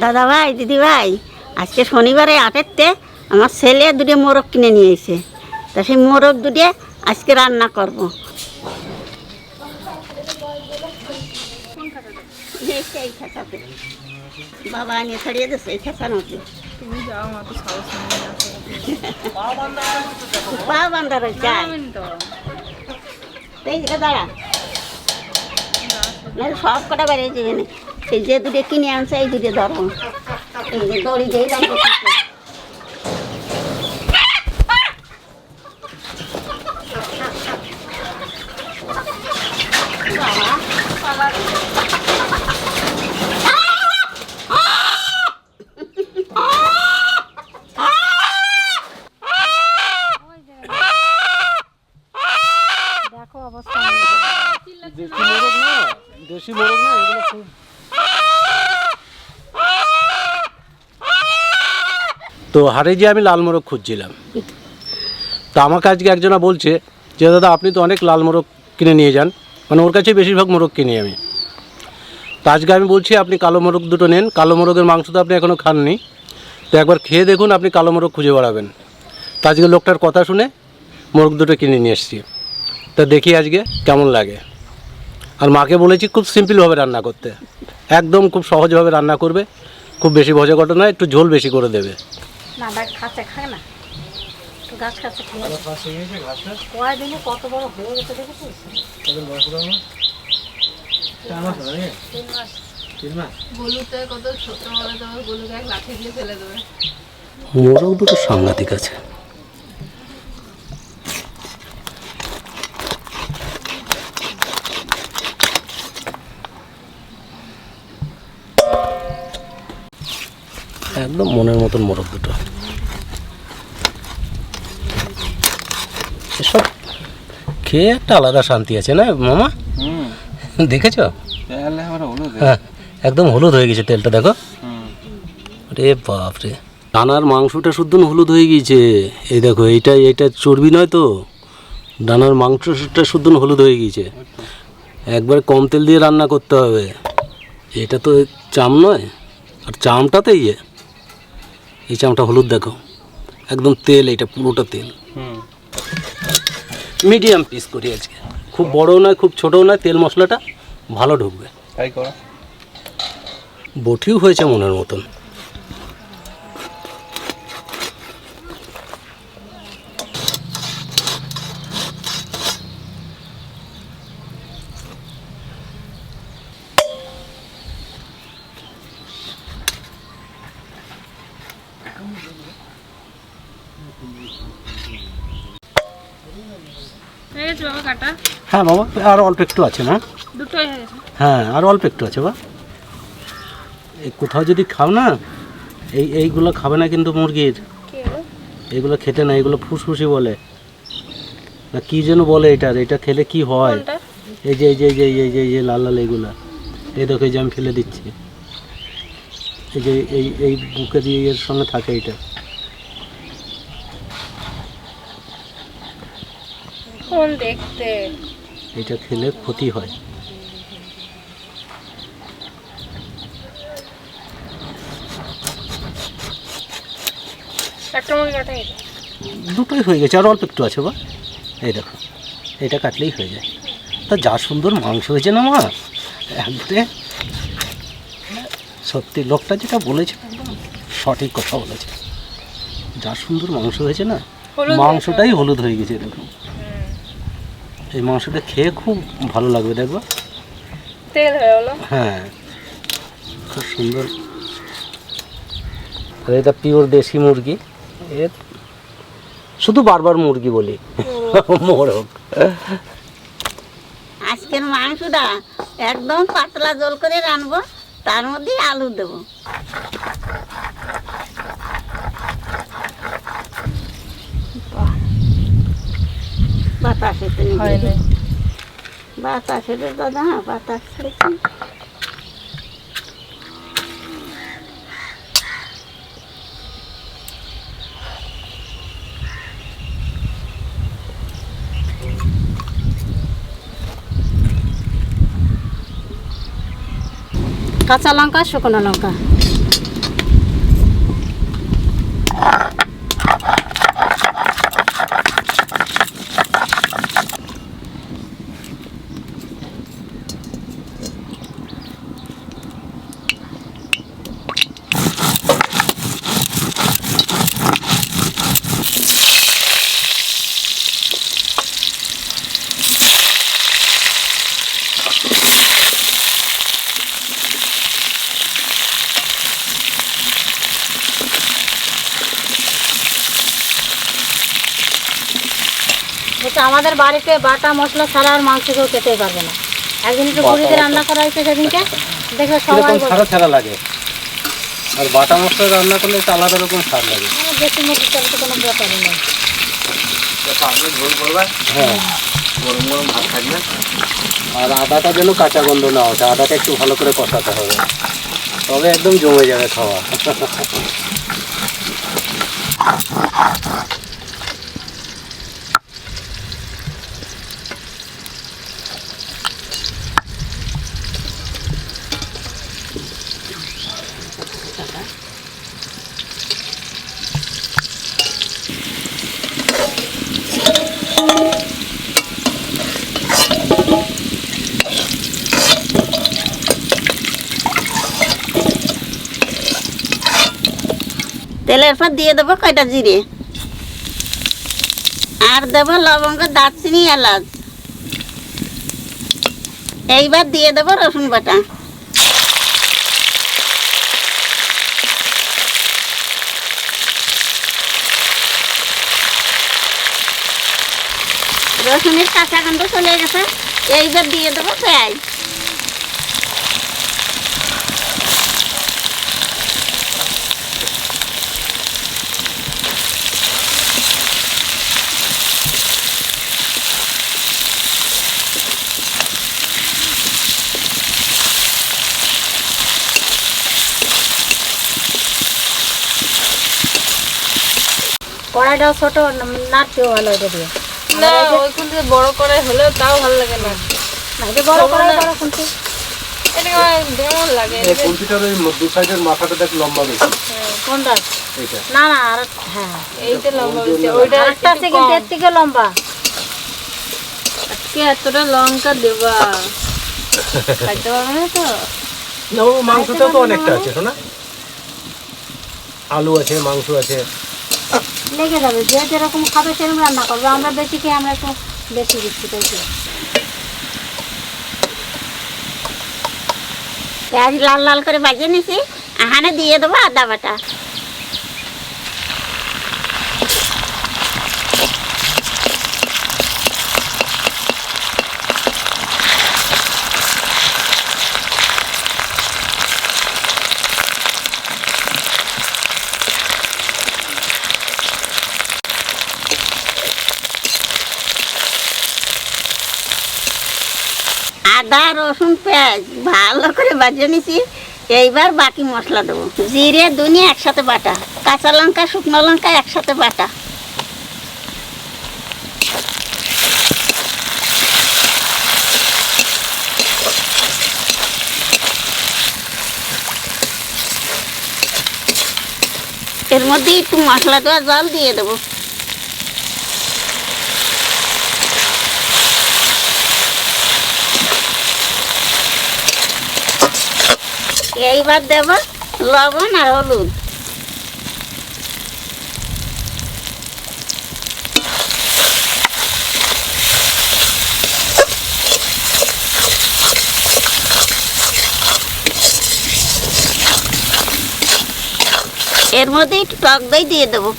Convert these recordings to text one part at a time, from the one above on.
দাদা ভাই, দিদি ভাই, আজকে শনিবারে হাটেরতে আমার ছেলে দুটো মোরগ কিনে নিয়ে এসে, তা সেই মোরগ দুটো আজকে রান্না করব। বাবা নিয়ে ছাড়িয়ে দিচ্ছে এই খেসার মধ্যে। তুমি যাও, আমার তো সাহস নেই। পা বান্ধা রয়েছে, দাঁড়া সব কটা বেড়ে যাবে না। সেই যে দুটো কিনে আনছে এই দুটো ধরো, এই যে দড়ি দিয়ে দাম করতেছে। দেখো অবস্থা, দেশি মোরগ না এগুলো খুব। তো হারে যে আমি লাল মোরগ খুঁজছিলাম, তো আমাকে আজকে একজনা বলছে যে দাদা আপনি তো অনেক লাল মোরগ কিনে নিয়ে যান, মানে ওর কাছে বেশিরভাগ মোরগ কিনি আমি। তো আজকে আমি বলছি আপনি কালো মোরগ দুটো নেন, কালো মোরগের মাংস তো আপনি এখনও খাননি, তো একবার খেয়ে দেখুন, আপনি কালো মোরগ খুঁজে বেড়াবেন। তো আজকে লোকটার কথা শুনে মোরগ দুটো কিনে নিয়ে এসেছি, তা দেখি আজকে কেমন লাগে। আর মাকে বলেছি খুব সিম্পলভাবে রান্না করতে, একদম খুব সহজভাবে রান্না করবে, খুব বেশি ভজা কটা নয়, একটু ঝোল বেশি করে দেবে। না ভাই খাচ্ছে, খায় না গাছ খাচ্ছে, কয়দিনে কত বড় হয়ে গেছে দেখেছিস? মোরগ দুটো সাংঘাতিক আছে। একদম মনের মতন মোরগ দুটো। এসব খেয়ে একটা আলাদা শান্তি আছে না মামা? দেখেছ? হ্যাঁ, একদম হলুদ হয়ে গেছে তেলটা, দেখো। রে বাপরে, ডানার মাংসটা শুদ্ধ হলুদ হয়ে গিয়েছে। এই দেখো, এইটা চর্বি নয় তো, ডানার মাংসটা শুদ্ধ হলুদ হয়ে গিয়েছে। একবার কম তেল দিয়ে রান্না করতে হবে। এটা তো চাম নয়, আর চামটাতে এই চামটা হলুদ, দেখো একদম তেল, এটা পুরোটা তেল। মিডিয়াম পিস করি আজকে, খুব বড়ও নয় খুব ছোটও নয়, তেল মশলাটা ভালো ঢুকবে। তাই করা বটিও হয়েছে মনের মতন। হ্যাঁ বাবা, আর অল্প একটু আছে না? হ্যাঁ, আর অল্প একটু আছে বা। এই কোথাও যদি খাও না, এইগুলো খাবে না কিন্তু মুরগির, এইগুলো খেতে না, এগুলো ফুসফুসি বলে না কি যেন বলে। এটা খেলে কি হয়? এই যে এই যে এই যে এই যে এই যে লাল লাল এইগুলা, এই দেখো, এই যে আমি ফেলে দিচ্ছি, এই যে এই বুকে দিয়ে এর সঙ্গে থাকে এইটা। দেখতে এটা খেলে ক্ষতি হয়। দুটোই হয়ে গেছে, আর অল্প একটু আছে বা। এই দেখো, এটা কাটলেই হয়ে যায়। তা যা সুন্দর মাংস হয়েছে না মা, একবারে সত্যি লোকটা যেটা বলেছে সঠিক কথা বলেছে। যা সুন্দর মাংস হয়েছে না, মাংসটাই হলুদ হয়ে গেছে। দেখো, এই মাংসটা খেয়ে খুব ভালো লাগবে, দেখবা। হ্যাঁ, খুব সুন্দর। আর এটা পিওর দেশি মুরগি, এর শুধু বারবার মুরগি বলি, মোরগ। আজকের মাংসটা একদম পাতলা জল করে রানবো, তার মধ্যে আলু দেবো। বাতাসে তো বাতাসে দাদা, হ্যাঁ বাতাস ছেড়েছি। কাঁচা লঙ্কা, শুকনো লঙ্কা। বলছে আমাদের বাড়িতে বাটা মশলা ছাড়া আর মাংস কেউ খেতেই পারবে না। একদিন একটু ঘুরিতে রান্না করা হয়েছে সেদিনকে, দেখে সবাই ছাড়া ছাড়া লাগে, আর বাটা মশলা রান্না করলে একটা আলাদা রকম স্বাদ লাগে। দেশি মুরগি চাল তো কোনো ব্যাপারই নেই। হ্যাঁ, গরম গরম ভাত থাকবে। আর আদাটা যেন কাঁচা গন্ধ না ওঠে, আদাটা একটু ভালো করে কষাতে হবে, তবে একদম জমে যাবে খাওয়া। তেলের পর দিয়ে দেবো কয়টা জিরে, আর দেবো লবঙ্গ, দারচিনি, এলাচ। এইবার দিয়ে দেবো রসুন বাটা। রসুনের কাঁচা গন্ধ চলে গেছে, এইবার দিয়ে দেবো পেঁয়াজ। কড়াইটাও ছোট, নাড়তেও ভালো এটা দিয়ে। না ওইখান থেকে বড় করে হলেও তাও ভালো লাগে না। না, এটা বড় কড়াই বড় খুন্তি। এটা কেমন লাগে? এই কুলপিটার ওই দু সাইডের মাথাটা দেখ লম্বা বেশি। কোনটা? এইটা। না না, আর হ্যাঁ এইটা লম্বা বেশি, ওইটা আরেকটা আছে কিন্তু এর থেকে লম্বা। আজকে এতটা লঙ্কা দেবা, খাইতে পারবে না তো? না, মাংসটাও তো অনেকটা আছে শোনা, আলু আছে, মাংস আছে, লেগে যাবে। যে যেরকম খাবে সেরকম রান্না করবে। আমরা বেশি খেয়ে আমরা একটু বেশি দিচ্ছি, তাই তো। পেঁয়াজ লাল লাল করে ভাজিয়ে নিছি, এখানে দিয়ে দেবো আদা বাটা। আদা রসুন পেঁয়াজ ভালো করে ভাজিয়ে নিছি, এইবার বাকি মশলা দেবো। জিরে ধনিয়া একসাথে বাটা, কাঁচা লঙ্কা শুকনো লঙ্কা একসাথে বাটা। এর মধ্যে একটু মশলা দেওয়া জল দিয়ে দেবো। এইবার দেব লবণ আর হলুদ। এর মধ্যে একটু টক দই দিয়ে দেবো।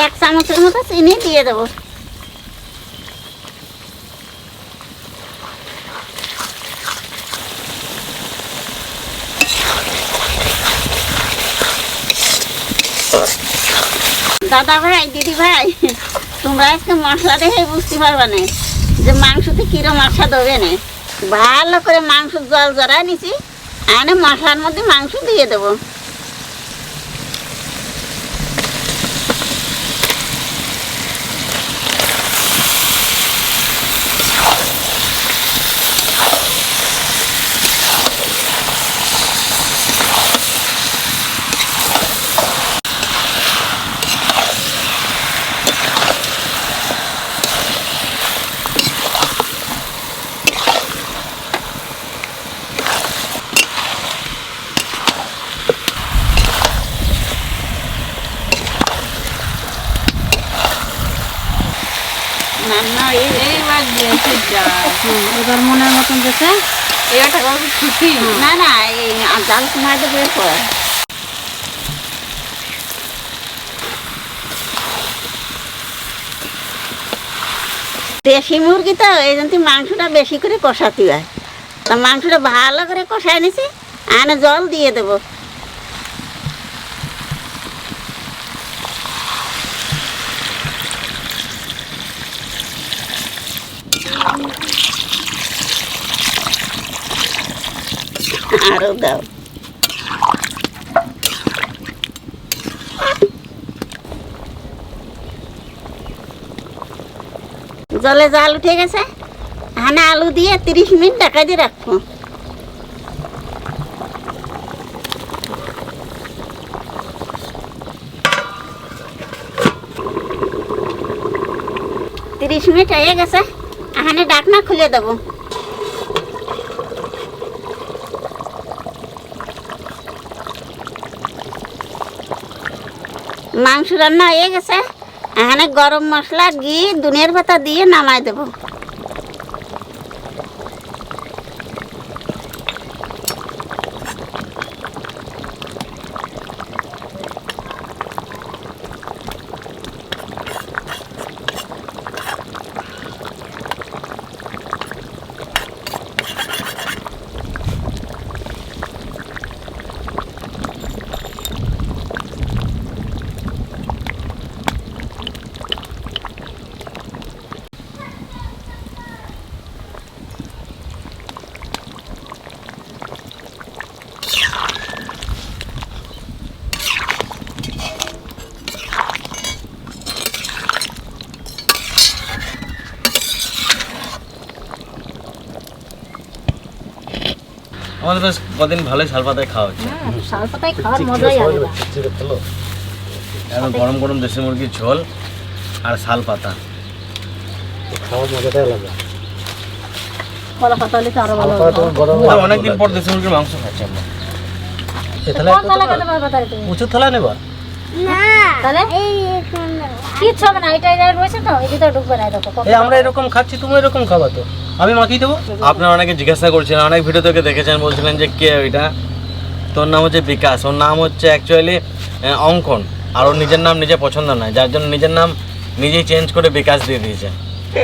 এক চামচের মতো চিনি দিয়ে দেবো। দাদা ভাই দিদি ভাই, তোমরা আজকে মশলা দেখে বুঝতে পারবে না যে মাংসতে কিরম মশলা দেবে না। ভালো করে মাংস জল জড়ায় নিছি, এনে মশলার মধ্যে মাংস দিয়ে দেবো। রান্না এইবার দিয়েছে ডাল। এবার মনের মতন দেখে এবারটা গল্প খুশি। না না এই জাল সময় তো বের কর। দেশি মুরগি তো এই জন্য মাংসটা বেশি করে কষাতে হয়। তা মাংসটা ভালো করে কষায় নিছি, আনে জল দিয়ে দেবো। আরো দাও। জলে জাল উঠে গেছে, হানে আলু দিয়ে 30 মিনিট ঢাকা দিয়ে রাখবো। তিরিশ মিনিট হয়ে গেছে, এখানে ঢাকনা খুলে দেবো। মাংস রান্না হয়ে গেছে, এখানে গরম মশলা ঘি দুনিয়ার পাতা দিয়ে নামাই দেবো। আমাদের বেশ কদিন ভালোই শাল পাতায় খাওয়া হচ্ছে। শাল পাতায় খাওয়ার মজাই আলাদা। এখন গরম গরম দেশি মুরগির ঝোল আর শাল পাতা খাওয়ার মজাটাই আলাদা। কলা পাতা হলে তো আরো ভালো হবে। অনেকদিন পর দেশি মুরগির মাংস খাচ্ছি আমরা। কোন থালা খেতে পারবে তাহলে তুমি? উঁচু থালা নেবা? তাহলে কিচ্ছু হবে না, এটা রয়েছে তো, এই ভিতরে ঢুকবে না। দেখো এই আমরা এরকম খাচ্ছি, তুমি এরকম খাবা তো, আমি মাখিয়ে দেবো। আপনারা অনেকে জিজ্ঞাসা করছিলেন, অনেক ভিডিও থেকে দেখেছেন, বলছিলেন যে কে ওইটা। তোর নাম হচ্ছে বিকাশ, ওর নাম হচ্ছে অ্যাকচুয়ালি অঙ্কন, আর ওর নিজের নাম নিজে পছন্দ নয়, যার জন্য নিজের নাম নিজেই চেঞ্জ করে বিকাশ দিয়ে দিয়েছে।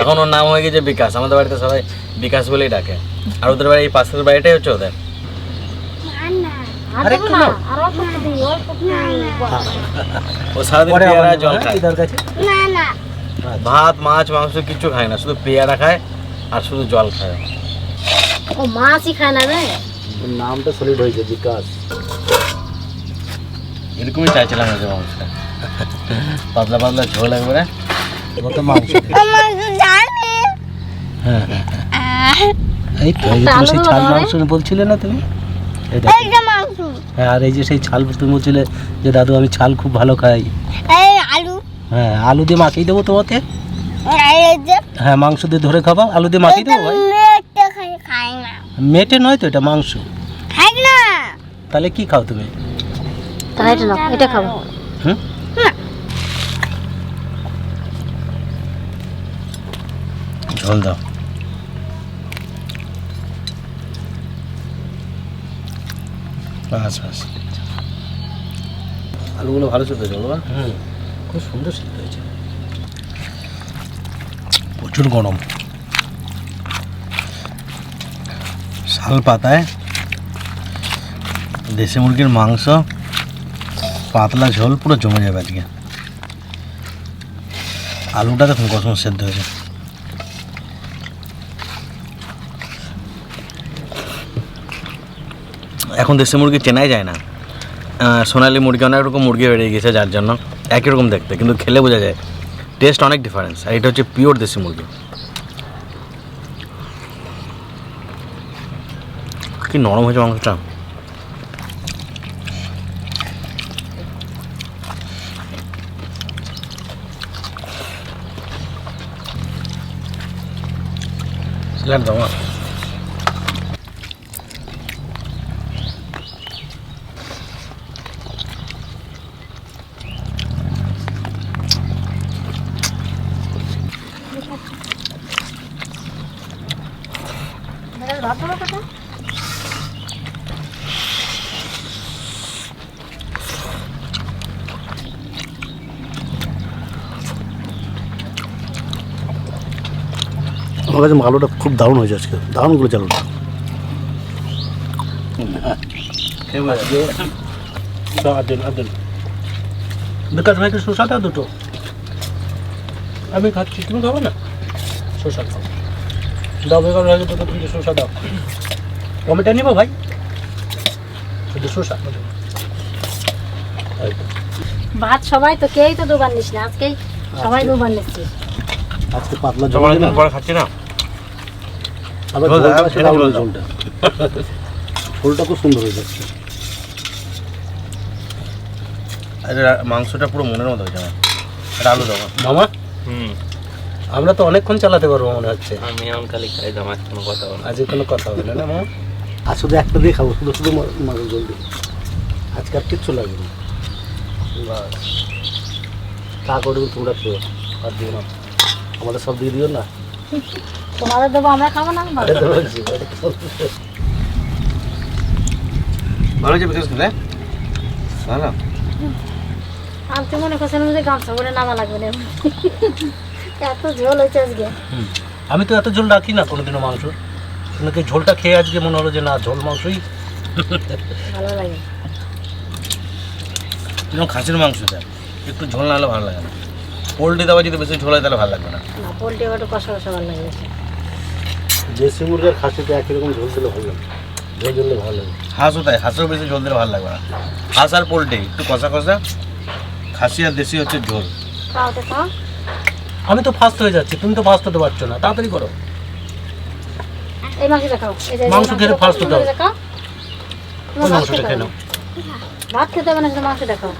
এখন ওর নাম হয়ে গেছে বিকাশ। আমাদের বাড়িতে সবাই বিকাশ বলেই ডাকে, আর ওদের বাড়ি এই পাশের বাড়িটাই হচ্ছে ওদের। ও সারাদিন পেয়ারা জল খায়, ভাত মাছ মাংস কিছু খায় না, শুধু পেয়ারা খায় আর শুধু জল খায়। ও মাছই খায় না রে। নামটা সলিড হয়েছে বিকাশ। এরকমই চাইছিলাম হচ্ছে মাংসটা, পাতলা পাতলা ঝোল একবারে। কত মাংস? এই তো এই যে তুমি সেই ছাল মাংস বলছিলে না তুমি? এই দেখো। হ্যাঁ, আর এই যে সেই ছাল তুমি বলছিলে যে দাদু আমি ছাল খুব ভালো খাই। হ্যাঁ, আলু দিয়ে মাখিয়ে দেবো তোমাকে। হ্যাঁ, মাংস দিয়ে ধরে খাবা, আলু দিয়ে মাখিয়ে দেবো ভাই। মেটে নয় তো, এটা মাংস। তাহলে কি খাও তুমি? তাহলে এটা নাও, এটা খাবো। হুম, ঝোল দাও। বাস বাস, আলুগুলো ভালো সেদ্ধ হয়েছে বলবা? হুম, খুব সুন্দর সিদ্ধ হয়েছে। প্রচুর গরম। শাল পাতায় দেশি মুরগির মাংস, পাতলা ঝোল, পুরো জমে যাবে আজকে। আলুটা দেখুন কত সুন্দর সেদ্ধ হয়েছে। এখন দেশি মুরগি চেনাই যায় না, সোনালি মুরগি অনেক রকম মুরগি বেরিয়ে গেছে, যার জন্য একই রকম দেখতে, কিন্তু খেলে বোঝা যায় টেস্ট অনেক ডিফারেন্স। আর এটা হচ্ছে পিওর দেশি মুরগি। কি নরম হয়েছে মাংসটা। স্যালাড দাও না। ভাত হলো কথা আমার কাছে আলুটা খুব দারুণ হয়েছে আজকে, দারুণ করেছে আলুটা। বিকাশ ভাইকে শসা দাও দুটো, আমি খাচ্ছি, তুমি খাবো না? শসা খাও, দাও বিকাশ ভাইকে দুটো, তিনটে শসা দাও। টমেটো নিবো ভাই, শুধু শসা। ভাত সবাই তো কেউই তো দুবার নিস না, আজকেই সবাই দুবার নিচ্ছি। আজকে পাতলা জল অনেকদিন পরে খাচ্ছি না। আবার ঝোল দাও, ঝোলটা ঝোল দাও। ঝোলটা ঝোলটা খুব সুন্দর হয়ে যাচ্ছে। এটা মাংসটা পুরো মনের মতো হয়েছে আমার। এটা আলু দাও। মামা আমরা তো অনেকক্ষণ চালাতে পারবো মনে হচ্ছে। আমি এখন খালি খাই দাম, আজ কোনো কথা বলো না। আজকে কোনো কথা হবে না না মামা? আর শুধু একটা দিয়ে খাবো, শুধু শুধু মাংস জল দিয়ে, আজকে আর কিচ্ছু লাগবে না। বাস তা করে তোমরা খেয়ে আর দিও না, আমাদের সব দিয়ে দিও না। তোমাদের দেবো, আমরা খাবো না। আরে তো বলছি, ভালো হয়েছে বিকাশ খেলে? ভালো। আর তুই মনে করছেন যে গামছা করে নামা লাগবে না, এত ঝোল হয়েছে আজকে। আমি তো এত ঝোল রাখি না কোনোদিনও মাংস, কিন্তু এই ঝোলটা খেয়ে আজকে মনে হলো যে না, ঝোল মাংসই ভালো লাগে। যেমন খাসির মাংসটা একটু ঝোল না হলে ভালো লাগে না। পোলট্রি দেওয়া যদি বেশি ঝোল হয় তাহলে ভালো লাগবে না। না, পোলট্রি আবার একটু কষা কষা ভালো লাগে বেশি। দেশি মুরগির খাসিতে একই রকম ঝোল দিলে ভালো লাগে, ঝোল দিলে ভালো লাগে। হাঁসও তাই, হাঁসও বেশি ঝোল দিলে ভালো লাগবে না। হাঁস আর পোলট্রি একটু কষা কষা, খাসি আর দেশি হচ্ছে ঝোল। খাও তো খাও। আমি তো ফাস্ট হয়ে যাচ্ছি, তুমি তো ফাস্ট হতে পারছো না, তাড়াতাড়ি করো। এই মাংসটা খাও, এই যে মাংস খেলে ফার্স্ট হতে হবে। খাও। ওই মাংসটা খেয়ে নাও। ভাত খেতে হবে না, শুধু মাংসটা খাও।